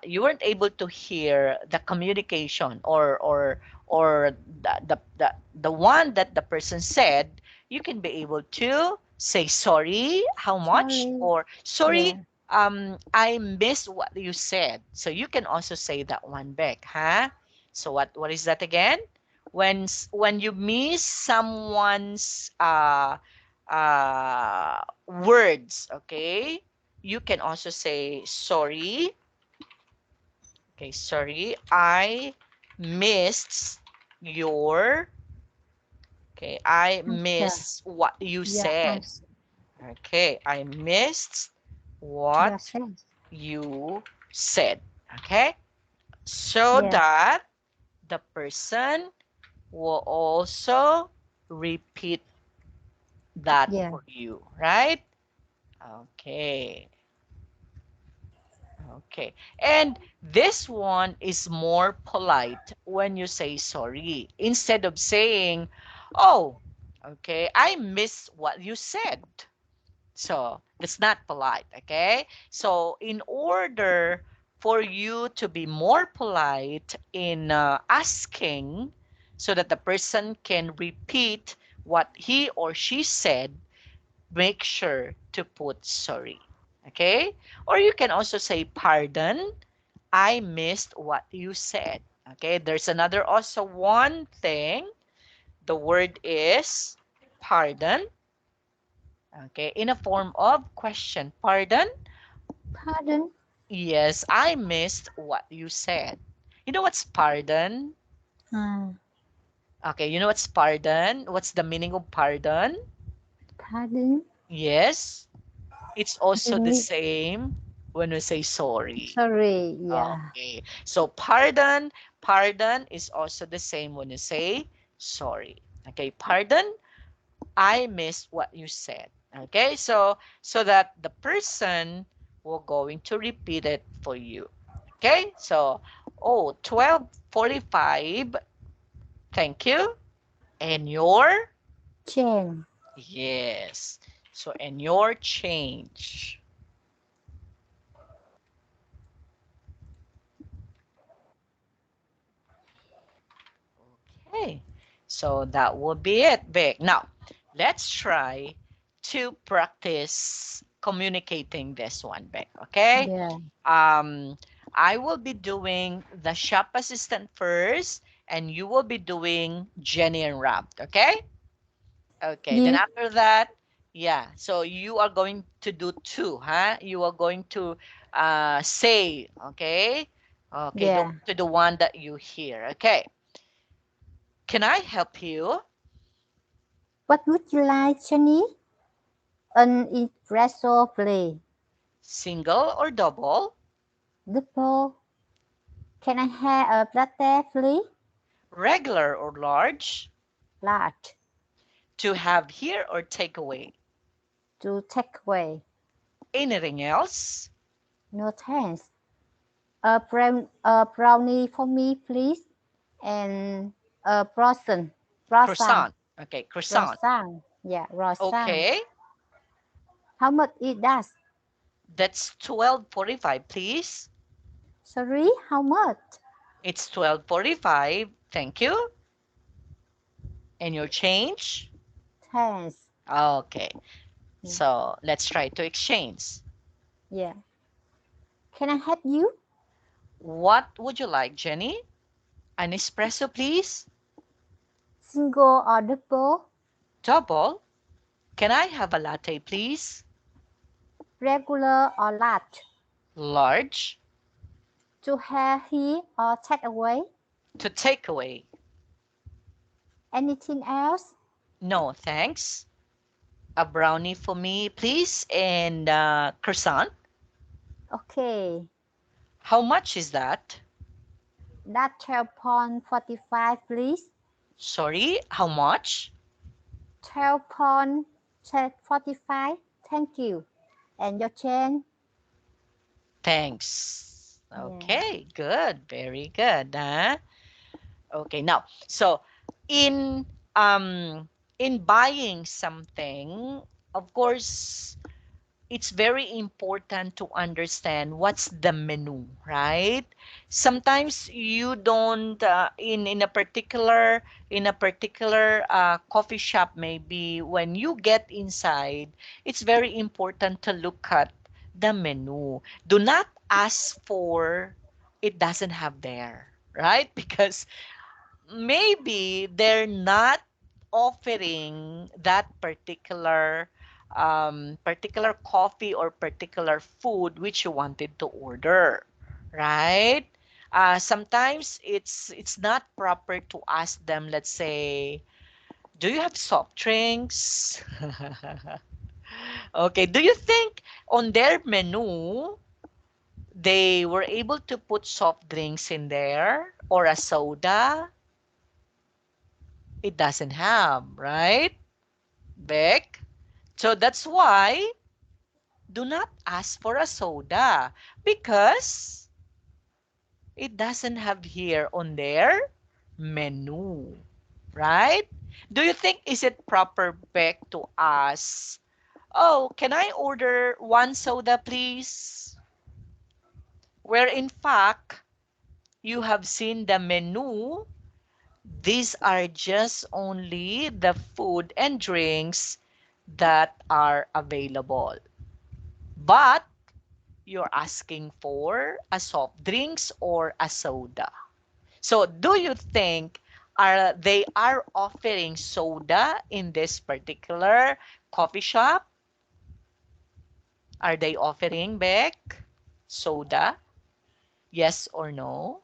S1: you weren't able to hear the communication or the one that the person said, you can be able to say sorry, how much,
S2: Sorry.
S1: or sorry,
S2: Yeah.
S1: I missed what you said. So you can also say that one back, huh? So what is that again? When you miss someone's words, okay? You can also say sorry. Okay, sorry, I missed your, okay, I
S2: Answer.
S1: missed what you
S2: Yeah.
S1: said.
S2: Answer.
S1: Okay, I missed
S2: Yeah.
S1: what
S2: Sense.
S1: you said. Okay, so
S2: Yeah.
S1: that the person will also repeat that
S2: Yeah.
S1: for you, right? Okay. Okay. And this one is more polite when you say sorry. Instead of saying, "Oh, okay, I missed what you said." So that's not polite, okay? So in order for you to be more polite in asking so that the person can repeat what he or she said, make sure to put sorry. Okay? Or you can also say, "Pardon, I missed what you said." Okay? There's another also one thing The word is pardon. Okay, in a form of question. Pardon?
S2: Pardon.
S1: Yes, I missed what you said. You know what's pardon?
S2: Uh,
S1: Okay, you know what's pardon? What's the meaning of pardon?
S2: Pardon.
S1: Yes, it's also the
S2: Ini,
S1: same when we say sorry.
S2: sorry. Yeah.
S1: Okay, so pardon is also the same when you say sorry. Okay, pardon, I missed what you said. Okay, so that the person will going to repeat it for you. Okay, so oh, 12:45. Thank you. And your
S2: Change.
S1: yes. So and your change. Okay. So that will be it, Vic. Now, let's try to practice communicating this one, Vic. Okay?
S2: Yeah.
S1: Um, I will be doing the shop assistant first, and you will be doing Jenny and Rob. Okay? Okay. Then
S2: Yeah.
S1: after that, yeah. So you are going to do two, huh? You are going to say, okay? Okay,
S2: Yeah.
S1: to the one that you hear. Okay. Can I help you?
S2: What would you like, Jenny? An espresso, please.
S1: Single or double?
S2: Double. Can I have a latte, please?
S1: Regular or large?
S2: Large.
S1: To have here or take away?
S2: To take away.
S1: Anything else?
S2: No thanks. A brownie for me, please. And a croissant. Croissant.
S1: Croissant. Okay, croissant.
S2: Croissant. Yeah, croissant.
S1: Okay,
S2: How much it does?
S1: that's 12:45, please.
S2: Sorry, how much?
S1: It's 12:45. Thank you. And your change?
S2: Thanks.
S1: Okay,
S2: Yeah.
S1: so let's try to exchange.
S2: Yeah. Can I help you?
S1: What would you like, Jenny? An espresso, please?
S2: Single or double?
S1: Double. Can I have a latte, please?
S2: Regular or large?
S1: Large.
S2: To have here or take away?
S1: To take away.
S2: Anything else?
S1: No, thanks. A brownie for me, please, and croissant.
S2: Okay.
S1: How much is that?
S2: That 12.45, please.
S1: Sorry, how much?
S2: 12.45. Thank you. And your change?
S1: Thanks.
S2: Yeah.
S1: Okay, good. Very good. Huh? Okay, now, so in buying something, of course, it's very important to understand what's the menu, right? Sometimes you don't in a particular coffee shop, maybe when you get inside, it's very important to look at the menu. Do not ask for it doesn't have there, right? Because maybe they're not offering that particular coffee or particular food which you wanted to order, right? Sometimes it's not proper to ask them, let's say, do you have soft drinks? Okay, do you think on their menu they were able to put soft drinks in there or a soda? It doesn't have, right? Beck? So that's why do not ask for a soda because it doesn't have here on their menu, right? Do you think is it proper, Beck, to ask, oh, can I order one soda, please? Where in fact, you have seen the menu. These are just only the food and drinks that are available. But you're asking for a soft drinks or a soda. So do you think Are they are offering soda in this particular coffee shop? Are they offering back soda? Yes or no?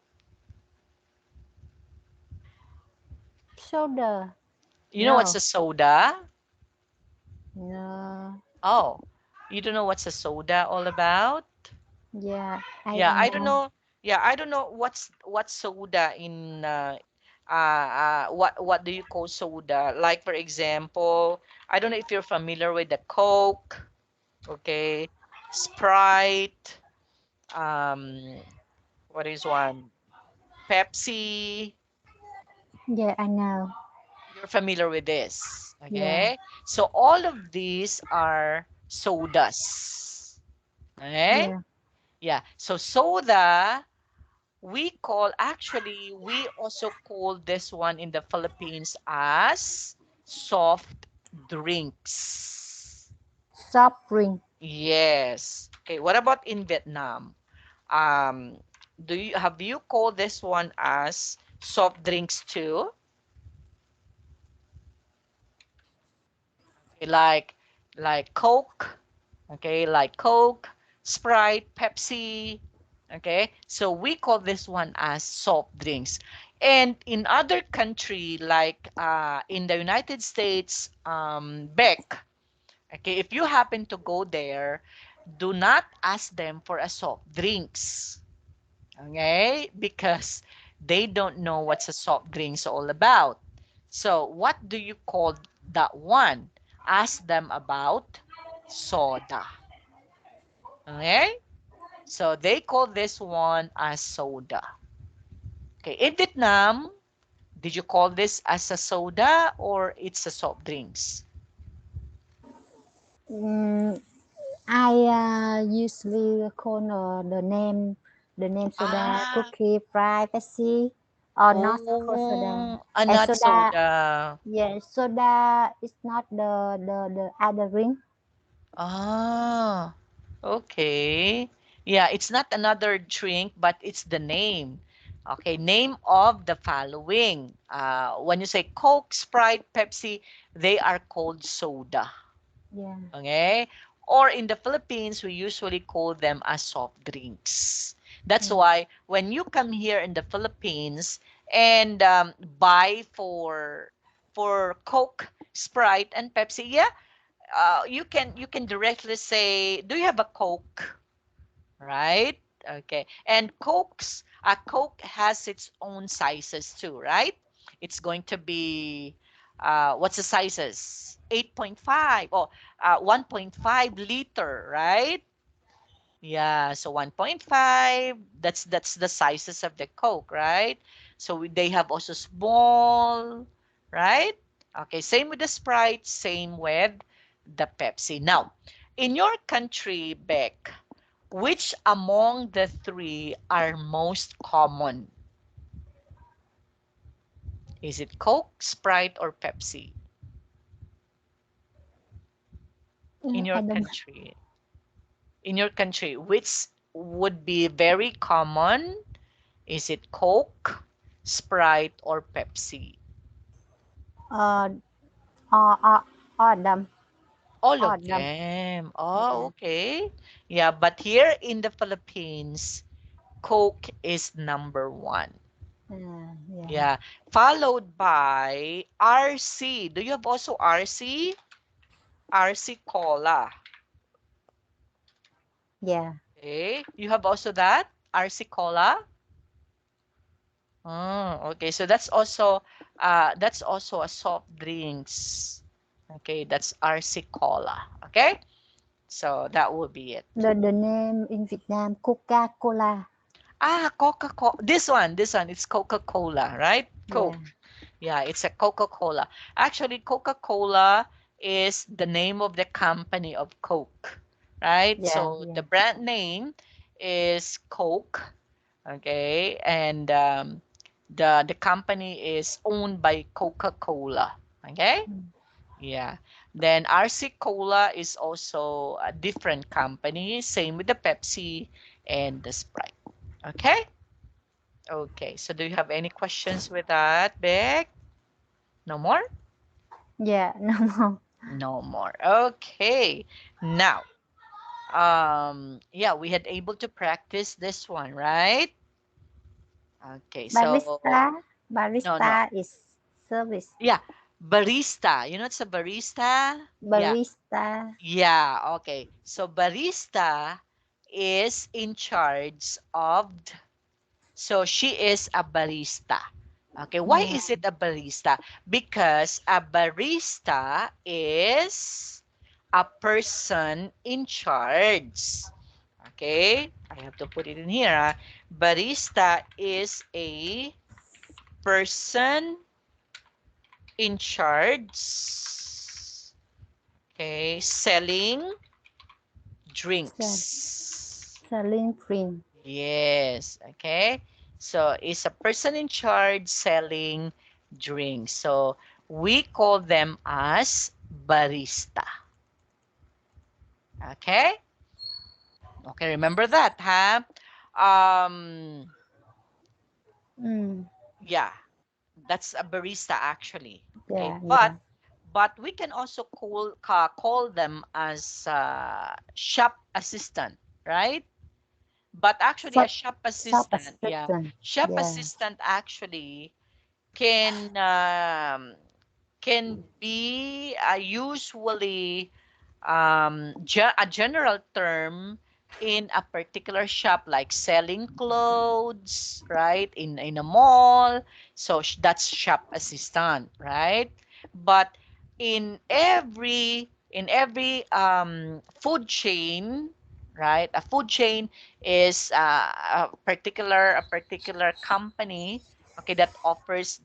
S2: Soda.
S1: You know what's
S2: No.
S1: a soda?
S2: No.
S1: Oh, you don't know what's a soda all about?
S2: Yeah, I
S1: Yeah,
S2: don't
S1: I don't
S2: know.
S1: know. Yeah, I don't know what's soda in what do you call soda? Like for example, I don't know if you're familiar with the Coke, okay, Sprite, um, what is one? Pepsi.
S2: Yeah, I know.
S1: You're familiar with this,
S2: Yeah,
S1: okay? So all of these are sodas, okay?
S2: yeah.
S1: Yeah. So soda we call actually we also call this one in the Philippines as soft drinks.
S2: Soft drink.
S1: Yes. Okay, what about in Vietnam? Um, do you have you called this one as soft drinks too? Okay, like Coke, okay, like Coke, Sprite, Pepsi, okay? So we call this one as soft drinks. And in other country, like in the United States, Beck, okay, if you happen to go there, do not ask them for a soft drinks, okay? Because they don't know what's a soft drinks all about. So what do you call that one? Ask them about soda, okay? So they call this one as soda. Okay, in Vietnam, did you call this as a soda or it's a soft drinks?
S2: Mm, I usually call the name soda,
S1: Ah,
S2: cookie, fry, Pepsi, or not called soda.
S1: oh, a
S2: And
S1: nut
S2: soda,
S1: soda.
S2: yeah, soda is not the other drink.
S1: Ah, okay. Yeah, it's not another drink, but it's the name. Okay, name of the following. When you say Coke, Sprite, Pepsi, they are called soda.
S2: Yeah,
S1: Okay? Or in the Philippines, we usually call them as soft drinks. That's
S2: yeah.
S1: why when you come here in the Philippines and buy for Coke, Sprite, and Pepsi, yeah, you can directly say, "Do you have a Coke?" Right? Okay. And Coke has its own sizes too, right? It's going to be what's the sizes? 8.5 or 1.5 liter, right? Yeah, so 1.5, that's the sizes of the Coke, right? So they have also small, right? Okay, same with the Sprite, same with the Pepsi. Now, in your country, Beck, which among the three are most common? Is it Coke, Sprite, or Pepsi? In your
S2: I don't.
S1: country, which would be very common? Is it Coke, Sprite, or Pepsi?
S2: Uh, uh, Adam,
S1: All of
S2: Adam.
S1: them. Oh,
S2: Yeah,
S1: okay. Yeah, but here in the Philippines, Coke is number one.
S2: yeah,
S1: Yeah, followed by RC. Do you have also RC? RC Cola.
S2: yeah.
S1: Okay, you have also that RC Cola. Oh, okay. So that's also a soft drinks. Okay, that's RC Cola. Okay, so that will be it.
S2: The name in Vietnam, Coca Cola.
S1: Ah, Coca-Cola. This one, it's Coca-Cola, right?
S2: Yeah,
S1: Coke. Yeah, it's a Coca-Cola. Actually, Coca-Cola is the name of the company of Coke, right?
S2: yeah,
S1: So the
S2: yeah.
S1: brand name is Coke, okay, and the company is owned by Coca-Cola, okay?
S2: Mm.
S1: Yeah. Then RC Cola is also a different company, same with the Pepsi and the Sprite. Okay? Okay, so do you have any questions with that, Beck? No more?
S2: Yeah, no more.
S1: No more. Okay. Now, yeah, we had able to practice this one, right? Okay, so
S2: Barista.
S1: no, no.
S2: Barista is service.
S1: Yeah, barista. You know what's a barista? Yeah.
S2: Barista.
S1: Yeah, okay. So barista is in charge of, so she is a barista. Okay, why
S2: Yeah.
S1: is it a barista? Because a barista is a person in charge. Okay, I have to put it in here. Barista is a person in charge, okay, selling
S2: Sell-
S1: drinks.
S2: Selling print.
S1: Yes, okay. So it's a person in charge selling drinks. So we call them as barista. Okay? Okay, remember that, huh? Um,
S2: Mm.
S1: yeah, that's a barista actually. Okay,
S2: Yeah,
S1: but
S2: yeah.
S1: we can also call them as shop assistant, right? But actually, a
S2: Shop,
S1: shop
S2: shop
S1: assistant, yeah,
S2: assistant.
S1: shop
S2: Yeah.
S1: assistant actually can um, can be usually a general term in a particular shop, like selling clothes, right? In a mall. So that's shop assistant, right? But in every food chain, right? A food chain is a particular company, okay, that offers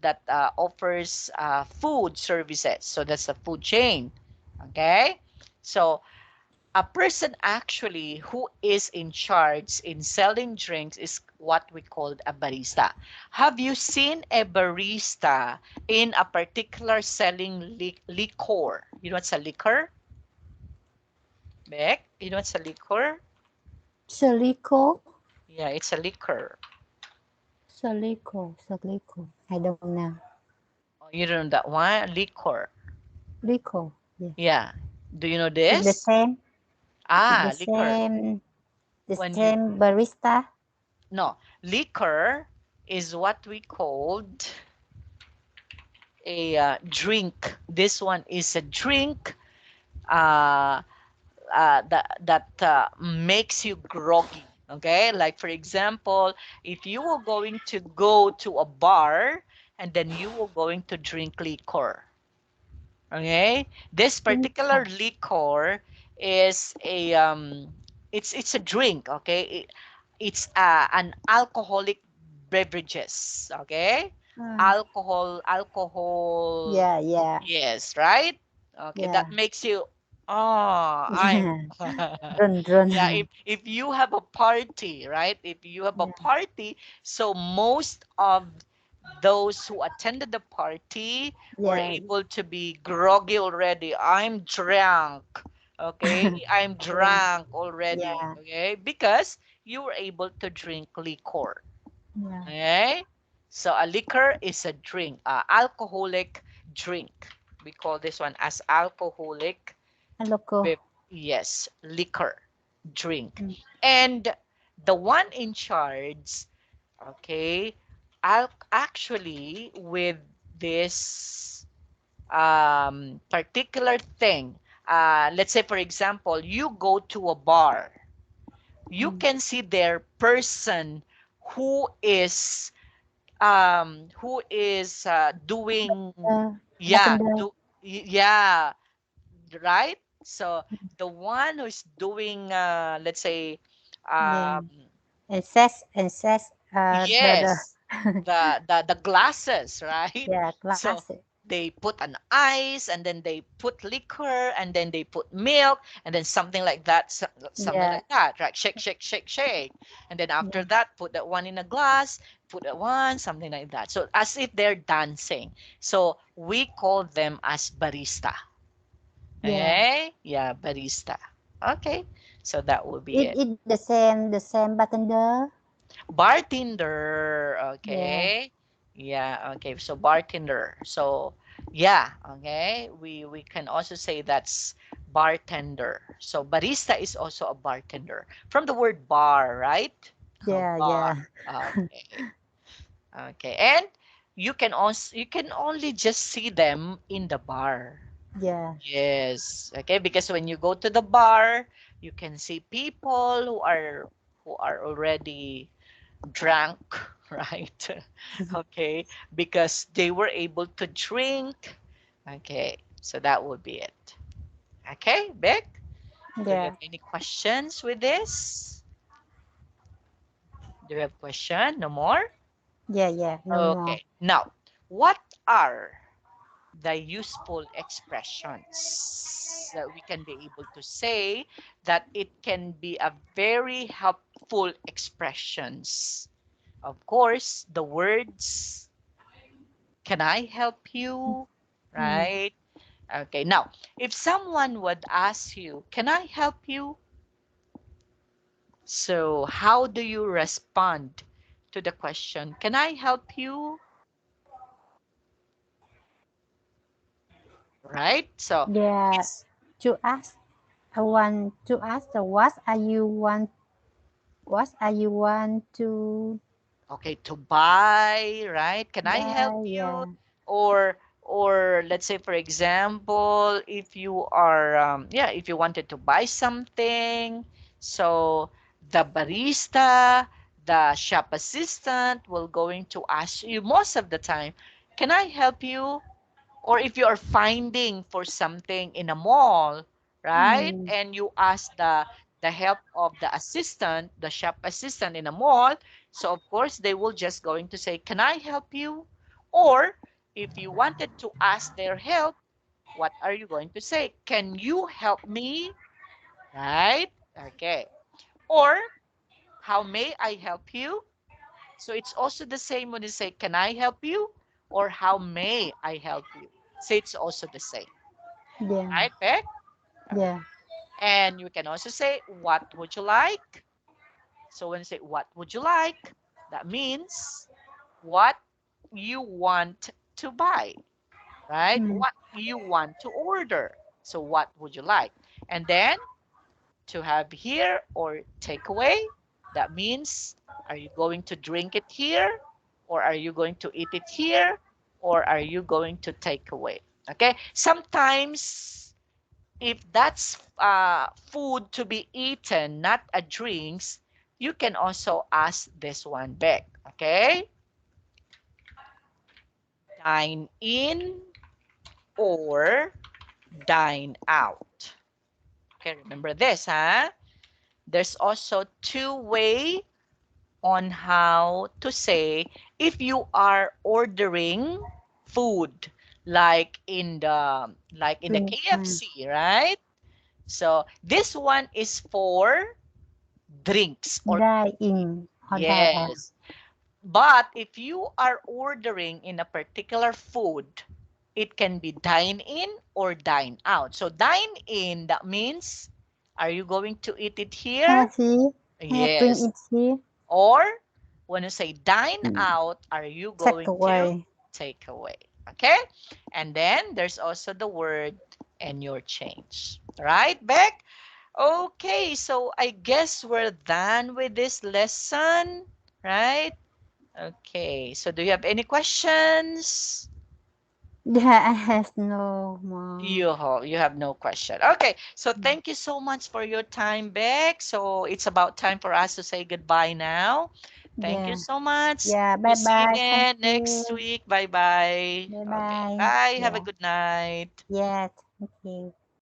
S1: food services. So that's a food chain. Okay, so a person actually who is in charge in selling drinks is what we call a barista. Have you seen a barista in a particular selling liquor? You know what's a liquor, Beck? You know what's a liquor?
S2: Silico.
S1: Yeah, it's a liquor.
S2: Silico. Silico. I don't know.
S1: Oh, you don't know that one? Liquor.
S2: Lico. Yeah.
S1: Yeah. Do you know
S2: It's the
S1: this?
S2: same. It's the
S1: Ah, liquor.
S2: same. The
S1: When you
S2: same barista.
S1: No, liquor is what we called a drink. This one is a drink uh, that makes you groggy. Okay, like for example, if you were going to go to a bar and then you were going to drink liquor. Okay, this particular
S2: Lico.
S1: liquor is it's a drink. Okay, it's an alcoholic beverages. Okay,
S2: Ah,
S1: alcohol.
S2: yeah, yeah,
S1: Yes, right. Okay,
S2: yeah.
S1: that makes you. Oh, I'm.
S2: Run,
S1: Yeah,
S2: run.
S1: if you have a party, right? If you have a
S2: Yeah,
S1: party, so most of those who attended the party were
S2: yeah,
S1: able to be groggy already. I'm drunk. Okay, I'm
S2: yeah,
S1: drunk already.
S2: yeah,
S1: Okay, because you were able to drink liquor.
S2: yeah.
S1: Okay, so a liquor is a drink, alcoholic drink. We call this one as alcoholic.
S2: Loco.
S1: Yes, liquor drink.
S2: Mm,
S1: And the one in charge, okay, actually with this particular thing, let's say for example, you go to a bar, you
S2: mm.
S1: can see their person who is doing, yeah,
S2: Bartender.
S1: yeah, right? So the one who's doing, let's say,
S2: Yeah.
S1: um,
S2: And says, the
S1: yes, the glasses, right?
S2: yeah,
S1: So
S2: classic.
S1: they put an ice, and then they put liquor, and then they put milk, and then something like that, something
S2: Yeah,
S1: like that, right? Shake, shake, shake, shake, and then after
S2: yeah,
S1: that, put that one in a glass, put that one, something like that. So as if they're dancing. So we call them as barista.
S2: yeah.
S1: Okay? Yeah, barista. Okay. So that will be
S2: It
S1: it.
S2: it the same bartender.
S1: Bartender.
S2: Yeah.
S1: Okay. Yeah. Okay. So bartender. So yeah. Okay. We can also say that's bartender. So barista is also a bartender from the word bar, right?
S2: Yeah.
S1: Bar.
S2: Yeah.
S1: Okay. Okay. And you can only just see them in the bar.
S2: Yeah.
S1: Yes. Okay, because when you go to the bar, you can see people who are already drunk, right? Okay, because they were able to drink. Okay, so that would be it. Okay, Beck, do you
S2: Yeah.
S1: have any questions with this? Do you have question? No more?
S2: Yeah. Yeah. No more.
S1: Okay. Now, what are the useful expressions that we can be able to say that it can be a very helpful expressions? Of course, the words, can I help you?
S2: Mm.
S1: Right? Okay. Now, if someone would ask you, can I help you? So, how do you respond to the question, can I help you? Right? So,
S2: Yeah.
S1: it's
S2: To ask, I want to ask the what are you want? What are you want to
S1: okay, to buy, right? Can I help
S2: buy?
S1: you?
S2: Yeah.
S1: Or let's say for example, if you are yeah, if you wanted to buy something, so the barista, the shop assistant will going to ask you most of the time, can I help you? Or if you are finding for something in a mall, right?
S2: Mm.
S1: And you ask the help of the assistant, the shop assistant in a mall, so of course they will just going to say, "Can I help you?" Or if you wanted to ask their help, what are you going to say? "Can you help me?" Right? Okay. Or "How may I help you?" So it's also the same when you say, "Can I help you?" or "How may I help you?" So it's also the same.
S2: Yeah.
S1: Right, Beck? Okay.
S2: Yeah.
S1: And you can also say, what would you like? So when you say, what would you like? That means what you want to buy, right?
S2: Mm.
S1: What you want to order. So what would you like? And then to have here or take away, that means are you going to drink it here? Or are you going to eat it here? Or are you going to take away? Okay. Sometimes if that's food to be eaten, not a drinks, you can also ask this one back. Okay? Dine in or dine out. Okay, remember this, huh? There's also two-way on how to say if you are ordering food like in the
S2: Drink.
S1: KFC, right? So this one is for drinks or
S2: Die in or die out.
S1: yes. But if you are ordering in a particular food, it can be dine in or dine out. So dine in, that means are you going to eat it here?
S2: Have he? Have drink
S1: Yes.
S2: it here.
S1: Or when you say dine
S2: Mm.
S1: out, are you
S2: Take
S1: going to
S2: away.
S1: take away? Okay? And then there's also the word and your change. Right, Beck? Okay, so I guess we're done with this lesson, right? Okay, so do you have any questions?
S2: Yeah, I have no more.
S1: You have no question. Okay, so thank you so much for your time, Beck. So it's about time for us to say goodbye now. Thank you
S2: Yeah.
S1: so much.
S2: Yeah.
S1: We'll
S2: Bye
S1: see you
S2: bye. Thank
S1: again next
S2: you.
S1: week. Bye bye.
S2: Bye
S1: Okay,
S2: bye.
S1: bye. Have a
S2: Yeah.
S1: good night.
S2: Yeah. Thank you.